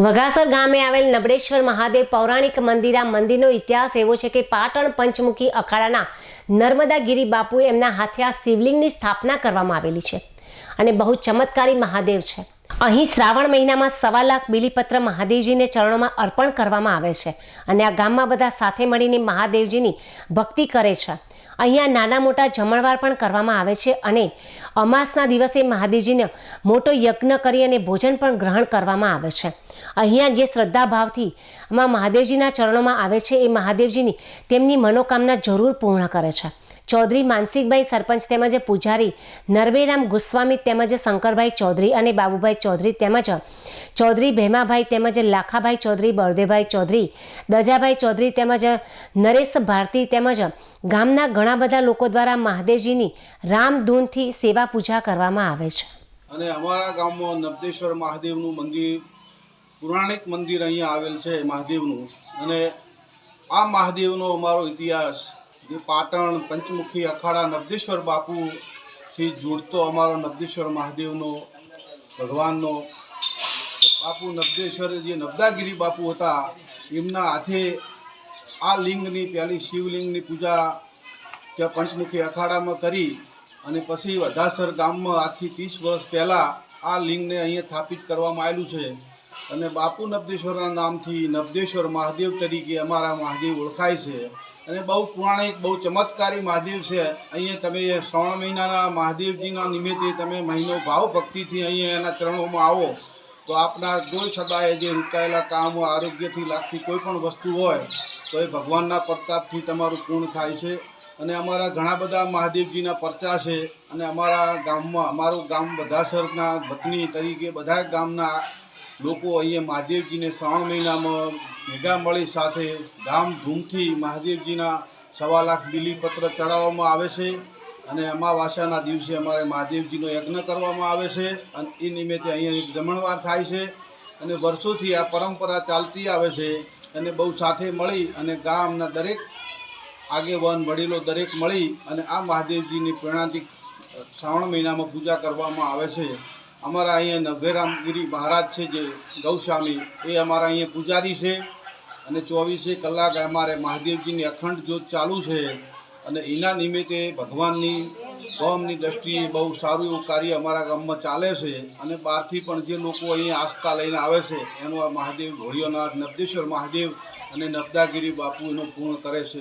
વઘાસર ગામે આવેલ નબળેશ્વર મહાદેવ પૌરાણિક મંદિર. આ મંદિરનો ઇતિહાસ એવો છે કે પાટણ પંચમુખી અખાડાના નર્મદાગીરી બાપુએ એમના હાથે આ શિવલિંગની સ્થાપના કરવામાં આવેલી છે અને બહુ ચમત્કારી મહાદેવ છે. અહીં શ્રાવણ મહિનામાં 1.25 લાખ બીલીપત્ર મહાદેવજીને ચરણોમાં અર્પણ કરવામાં આવે છે અને આ ગામમાં બધા સાથે મળીને મહાદેવજીની ભક્તિ કરે છે. અહીંયા નાના મોટા જમણવાર પણ કરવામાં આવે છે અને અમાસના દિવસે મહાદેવજીને મોટો યજ્ઞ કરી અને ભોજન પણ ગ્રહણ કરવામાં આવે છે. અહીંયા જે શ્રદ્ધાભાવથી મહાદેવજીના ચરણોમાં આવે છે એ મહાદેવજીની તેમની મનોકામના જરૂર પૂર્ણ કરે છે. ચૌધરી માનસિકભાઈ સરપંચ તેમજ પૂજારી નરવેરામ ગોસ્વામી તેમજ શંકરભાઈ ચૌધરી અને બાબુભાઈ ચૌધરી તેમજ ચૌધરી ભેમાભાઈ તેમજ લાખાભાઈ ચૌધરી, બળદેવભાઈ ચૌધરી, દજાભાઈ ચૌધરી તેમજ નરેશ ભારતી તેમજ ગામના ઘણા બધા લોકો દ્વારા મહાદેવજીની રામધૂનથી સેવા પૂજા કરવામાં આવે છે. અને અમારા ગામમાં નબદેશ્વર મહાદેવનું મંદિર, પૌરાણિક મંદિર અહીંયા આવેલ છે મહાદેવનું. અને આ મહાદેવનો અમારો ઇતિહાસ જે પાટણ પંચમુખી અખાડા નબદેશ્વર બાપુથી જોડતો અમારો નબદેશ્વર મહાદેવનો ભગવાનનો બાપુ નબદેશ્વર જે નબદાગીરી બાપુ હતા એમના હાથે આ લિંગની પહેલી શિવલિંગની પૂજા ત્યાં પંચમુખી અખાડામાં કરી અને પછી વઘાસર ગામમાં આજથી 30 વર્ષ પહેલાં આ લિંગને અહીંયા સ્થાપિત કરવામાં આવેલું છે. અને બાપુ નબદેશ્વરના નામથી નબદેશ્વર મહાદેવ તરીકે અમારા મહાદેવ ઓળખાય છે. અને બહુ પૌરાણિક, બહુ ચમત્કારી મહાદેવ છે. અહીંયા તમે શ્રાવણ મહિનાના મહાદેવજીના નિમિત્તે તમે મહિનો ભાવ ભક્તિથી અહીંયા એના ચરણોમાં આવો તો આપના કોઈ સદાય જે રૂકાયેલા કામ, આરોગ્યથી લાગતી કોઈ પણ વસ્તુ હોય તો એ ભગવાનના પ્રતાપથી તમારું પૂર્ણ થાય છે. અને અમારા ઘણા બધા મહાદેવજીના પરચા છે. અને અમારા ગામમાં, અમારું ગામ વઘાસરના વતની તરીકે બધા ગામના લોકો અહીંયા મહાદેવજીને શ્રાવણ મહિનામાં ભેગા મળી સાથે ધામધૂમથી મહાદેવજીના 1.25 લાખ બીલીપત્ર ચડાવવામાં આવે છે. અને અમાવાસ્યાના દિવસે અમારે મહાદેવજીનો યજ્ઞ કરવામાં આવે છે અને એ નિમિત્તે અહીંયા એક જમણવાર થાય છે. અને વર્ષોથી આ પરંપરા ચાલતી આવે છે. અને બહુ સાથે મળી અને ગામના દરેક આગેવાન વડીલો દરેક મળી અને આ મહાદેવજીની પ્રેરણાથી શ્રાવણ મહિનામાં પૂજા કરવામાં આવે છે. અમારા અહીંયા નરવેરામગીરી મહારાજ છે જે ગૌસ્વામી, એ અમારા અહીંયા પૂજારી છે. અને 24 કલાક અમારે મહાદેવજીની અખંડ જ્યોત ચાલુ છે. અને એના નિમિત્તે ભગવાનની ગામની દ્રષ્ટિએ બહુ સારું એવું કાર્ય અમારા ગામમાં ચાલે છે. અને બહારથી પણ જે લોકો અહીંયા આસ્થા લઈને આવે છે એનું આ મહાદેવ ઘોડિયોનાથ નબદેશ્વર મહાદેવ અને નબદાગીરી બાપુ એનું પૂર્ણ કરે છે.